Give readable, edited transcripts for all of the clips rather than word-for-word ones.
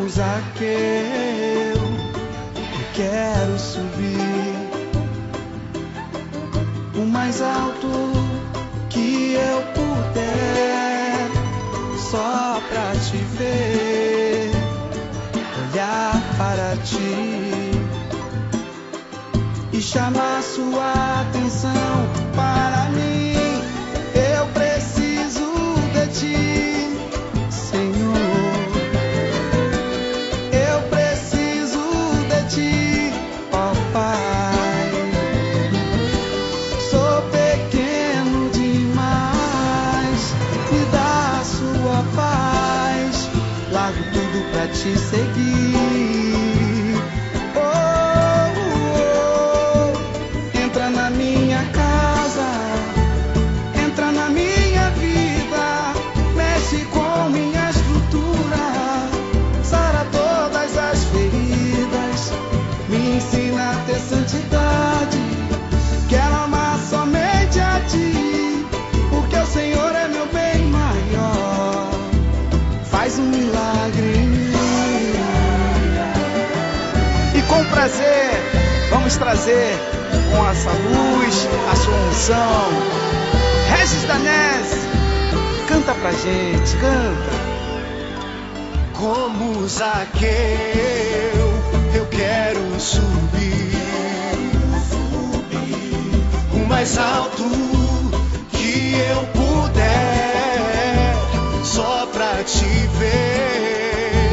como Zaqueu, eu quero subir o mais alto que eu puder, só pra te ver, olhar para ti e chamar sua atenção para mim. Eu preciso de ti, Senhor. Eu preciso de ti, ó Pai. Sou pequeno demais, me dá a sua paz. Largo tudo pra te seguir. Entra na minha casa, entra na minha vida, mexe com minha estrutura, sara todas as feridas, me ensina a ter santidade. Quero amar somente a ti, porque o Senhor é meu bem maior. Faz um milagre em mim. E com prazer vamos trazer com essa luz a sua unção. Regis Danese, canta pra gente, canta. Como Zaqueu, eu quero subir o mais alto que eu puder, só pra te ver,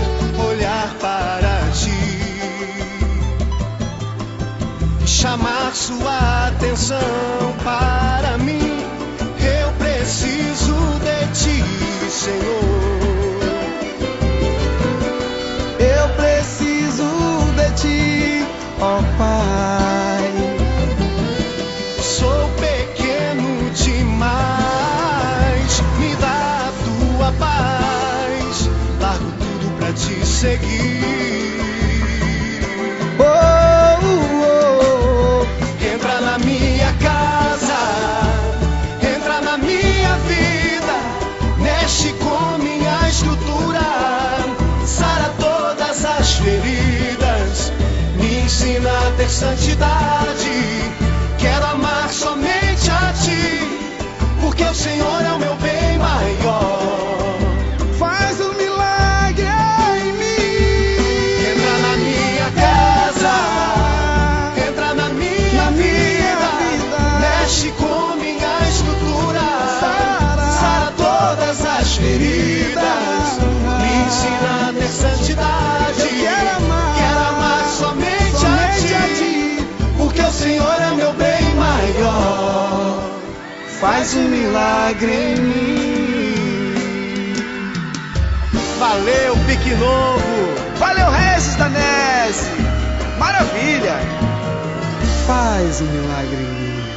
olhar para ti, chamar sua atenção para mim. Eu preciso de ti, Senhor. Eu preciso de ti, ó Pai. Sou pequeno demais, me dá a tua paz. Largo tudo pra te seguir. Entra na minha casa, entra na minha vida, mexe com minha estrutura, sara todas as feridas, me ensina a ter santidade. Quero amar somente a ti, porque o Senhor é o meu bem maior. Faz um milagre em mim. Entra na minha casa, entra na minha vida, mexe com minha estrutura, sara todas as feridas, me ensina a ter santidade. Quero amar somente a ti, porque o Senhor é meu bem maior. Faz um milagre em mim. Valeu, Pique Novo. Valeu, Regis Danese. Maravilha. Faz um milagre em mim.